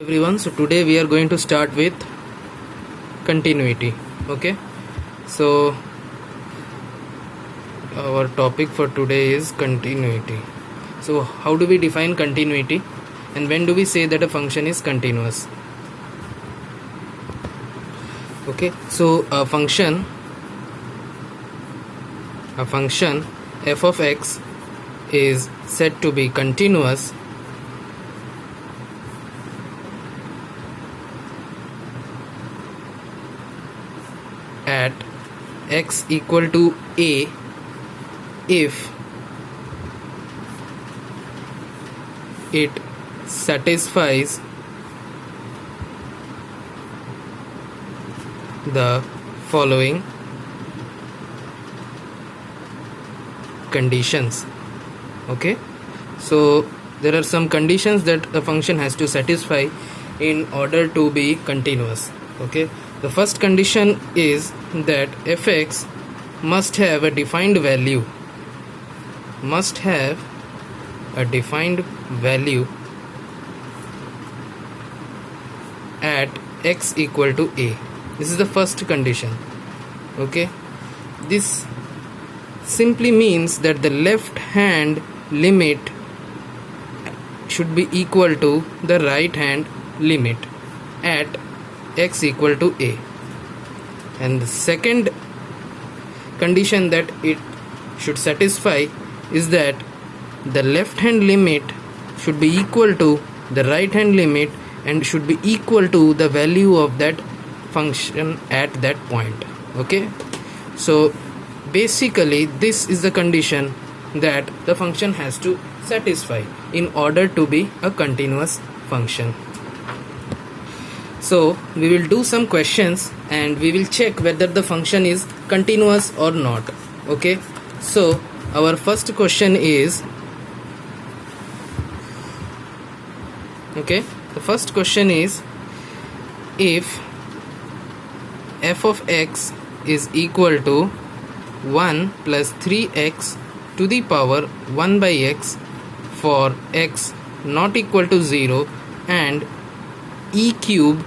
Everyone, so today we are going to start with continuity. Okay, so our topic for today is continuity. So how do we define continuity, and when do we say that a function is continuous? Okay, so a function f of x is said to be continuous at x equal to a if it satisfies the following conditions. Okay, so there are some conditions that a function has to satisfy in order to be continuous. Okay, the first condition is that fx must have a defined value at x equal to a. This is the first condition. Okay, this simply means that the left hand limit should be equal to the right hand limit at x equal to a. And the second condition that it should satisfy is that the left hand limit should be equal to the right hand limit and should be equal to the value of that function at that point. Okay, so basically this is the condition that the function has to satisfy in order to be a continuous function. So we will do some questions and we will check whether the function is continuous or not. Okay, so our first question is, the first question is, if f of x is equal to 1 plus 3x to the power 1 by x for x not equal to 0 and e cube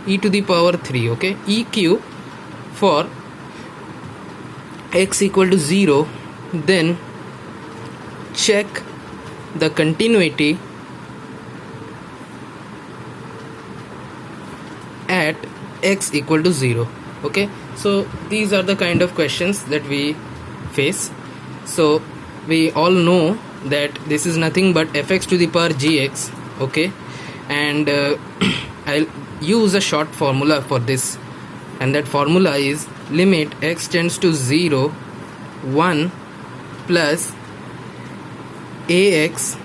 e to the power 3, okay, e cube for x equal to 0, then check the continuity at x equal to 0. Okay, so these are the kind of questions that we face. So we all know that this is nothing but fx to the power gx. Okay, and I'll use a short formula for this, and that formula is limit x tends to 0 1 plus ax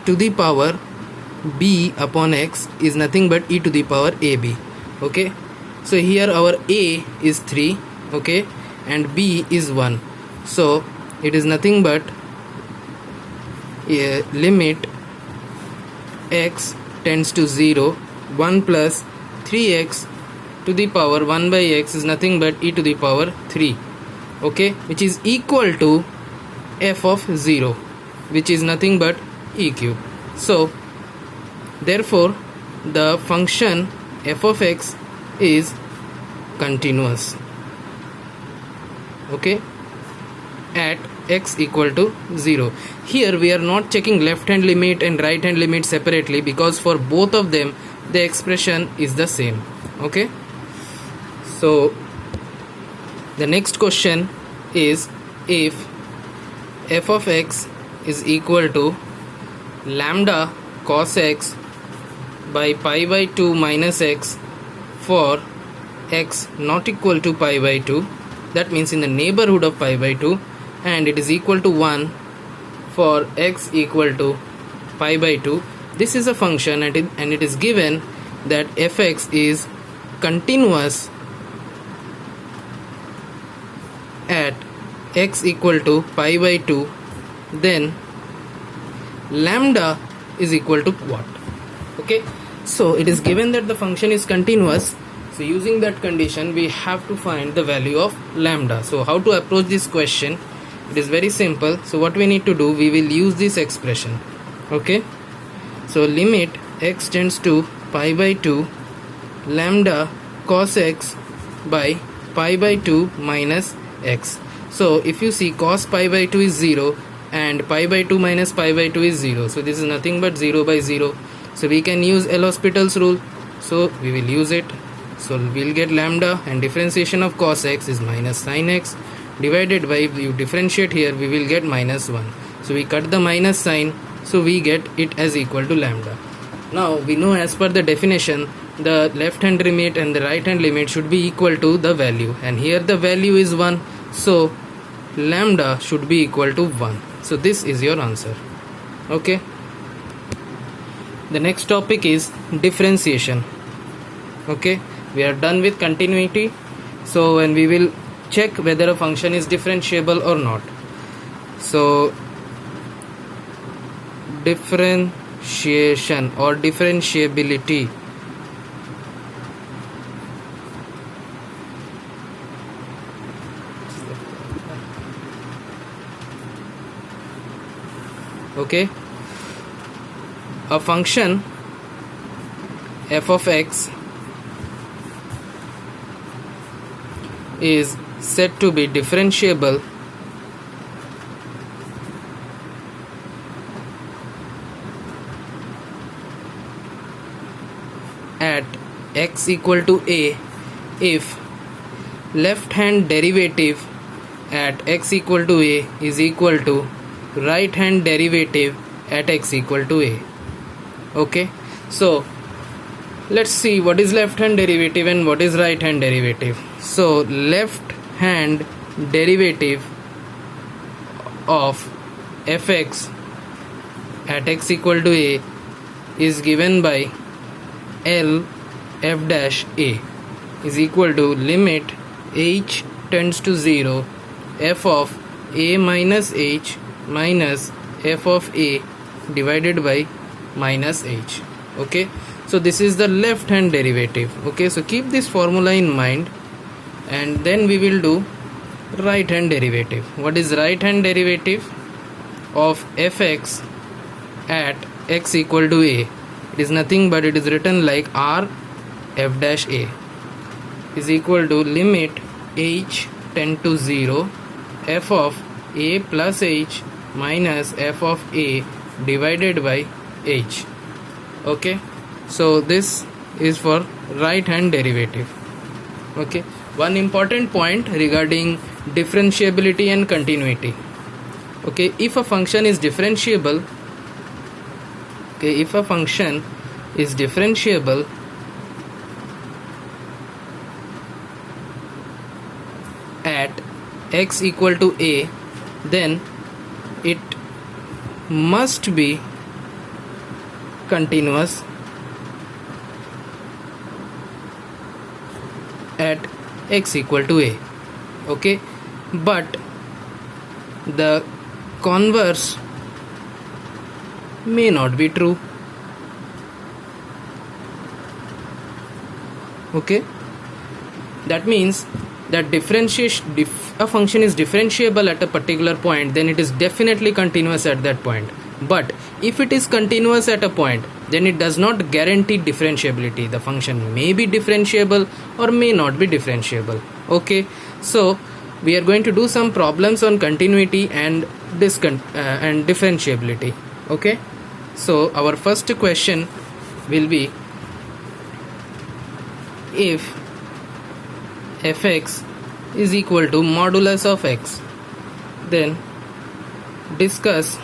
to the power b upon x is nothing but e to the power ab. Okay, so here our a is 3, okay, and b is 1, so it is nothing but limit x tends to 0 1 plus 3x to the power 1 by x is nothing but e to the power 3, okay, which is equal to f of 0, which is nothing but e cube. So therefore the function f of x is continuous, okay, at x equal to 0. Here we are not checking left hand limit and right hand limit separately, because for both of them the expression is the same. Okay, so the next question is, if f of x is equal to lambda cos x by pi by 2 minus x for x not equal to pi by 2, that means in the neighborhood of pi by 2, and it is equal to 1 for x equal to pi by 2. This is a function and it is given that fx is continuous at x equal to pi by 2, then lambda is equal to what? Okay, so it is given that the function is continuous, so using that condition we have to find the value of lambda. So how to approach this question? It is very simple. So what we need to do, we will use this expression. Okay, So So limit x tends to pi by 2 lambda cos x by pi by 2 minus x. So if you see, cos pi by 2 is 0 and pi by 2 minus pi by 2 is 0. So this is nothing but 0 by 0. So we can use L'Hospital's rule. So we will use it. So we'll get lambda, and differentiation of cos x is minus sin x divided by, if you differentiate here, we will get minus 1. So we cut the minus sign, so we get it as equal to lambda. Now we know, as per the definition, the left hand limit and the right hand limit should be equal to the value, and here the value is 1, so lambda should be equal to 1. So this is your answer. Okay. The next topic is differentiation. Okay, we are done with continuity. So when we will check whether a function is differentiable or not. So differentiation or differentiability. Okay, a function f of x is said to be differentiable at x equal to a if left hand derivative at x equal to a is equal to right hand derivative at x equal to a. Okay, so let's see what is left hand derivative and what is right hand derivative. So left hand derivative of fx at x equal to a is given by L f dash a is equal to limit h tends to 0 f of a minus h minus f of a divided by minus h. Okay, so this is the left hand derivative. Okay, so keep this formula in mind, and then we will do right hand derivative. What is right hand derivative of fx at x equal to a? It is nothing but it is written like r f dash a is equal to limit h tend to 0 f of a plus h minus f of a divided by h. Okay, so this is for right hand derivative. Okay, one important point regarding differentiability and continuity. Okay, if a function is differentiable, at x equal to a, then it must be continuous at x equal to a. Okay, but the converse may not be true. Okay, that means that if a function is differentiable at a particular point, then it is definitely continuous at that point. But if it is continuous at a point, then it does not guarantee differentiability. The function may be differentiable or may not be differentiable. Okay, so we are going to do some problems on continuity and differentiability. Okay, so our first question will be, if fx is equal to modulus of x, then discuss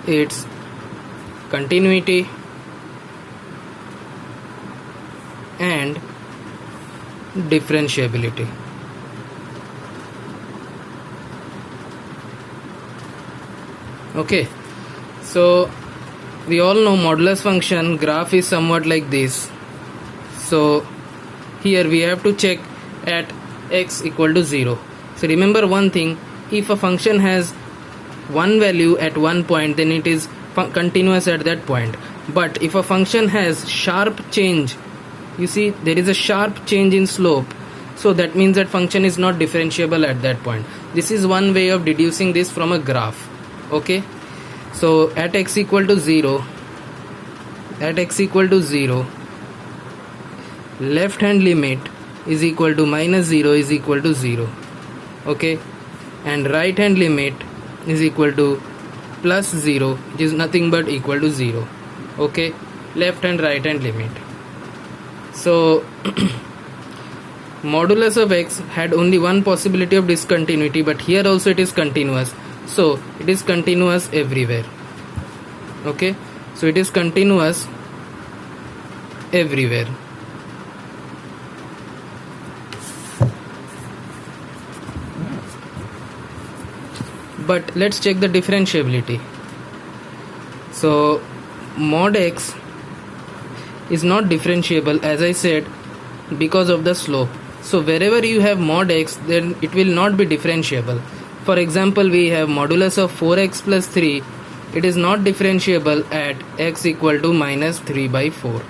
its continuity and differentiability. Okay, so we all know modulus function graph is somewhat like this. So here we have to check at x equal to 0. So remember one thing, if a function has one value at one point, then it is continuous at that point. But if a function has sharp change, you see there is a sharp change in slope, so that means that function is not differentiable at that point. This is one way of deducing this from a graph. Okay, So at x equal to 0, left hand limit is equal to minus 0 is equal to 0. Okay, and right hand limit is equal to plus 0, which is nothing but equal to 0. Okay, left and right hand limit. So modulus of x had only one possibility of discontinuity, but here also it is continuous, so it is continuous everywhere. Okay, so it is continuous everywhere. But let's check the differentiability. So mod x is not differentiable, as I said, because of the slope. So wherever you have mod x, then it will not be differentiable. For example, we have modulus of 4x plus 3. It is not differentiable at x equal to minus 3 by 4.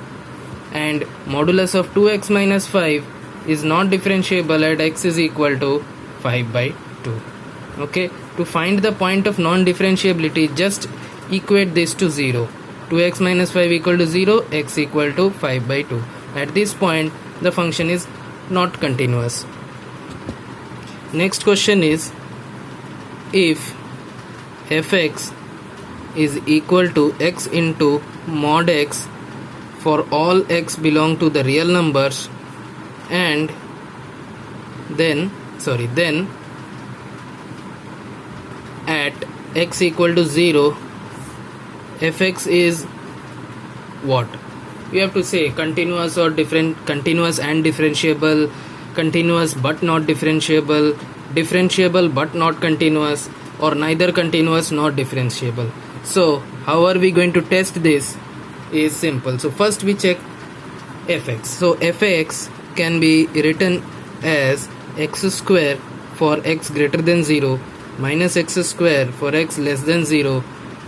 And modulus of 2x minus 5 is not differentiable at x is equal to 5 by 2. Okay, to find the point of non-differentiability, just equate this to 0. 2x minus 5 equal to 0, x equal to 5 by 2. At this point, the function is not continuous. Next question is, if fx is equal to x into mod x for all x belong to the real numbers, and then at x equal to 0, fx is what? You have to say continuous or different, continuous and differentiable, continuous but not differentiable, differentiable but not continuous, or neither continuous nor differentiable. So how are we going to test this? Is simple. So first we check fx. So fx can be written as x square for x greater than 0, minus x square for x less than 0,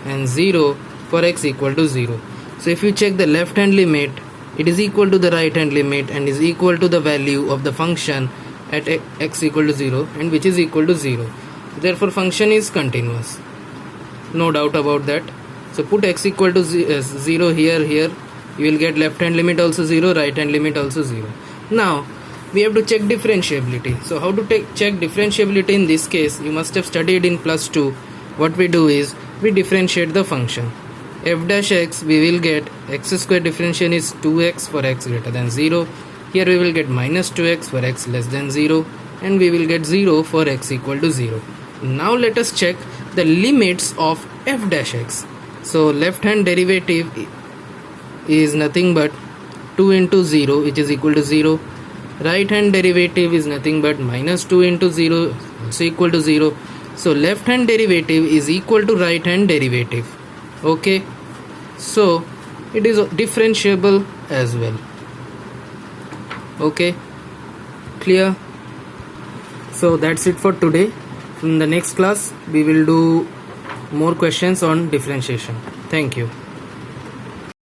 and 0 for x equal to 0. So if you check the left hand limit, it is equal to the right hand limit and is equal to the value of the function at x equal to 0, and which is equal to 0. Therefore function is continuous, no doubt about that. So put x equal to 0 here, you will get left hand limit also 0, right hand limit also 0. Now we have to check differentiability. So how to check differentiability in this case? You must have studied in plus 2. What we do is we differentiate the function. F dash x, we will get x square differentiation is 2x for x greater than 0. Here we will get minus 2x for x less than 0, and we will get 0 for x equal to 0. Now let us check the limits of f dash x. So left hand derivative is nothing but 2 into 0, which is equal to 0. Right hand derivative is nothing but minus 2 into 0, also equal to 0. So left hand derivative is equal to right hand derivative. Okay, so it is differentiable as well. Okay, clear? So that's it for today. In the next class we will do more questions on differentiation. Thank you.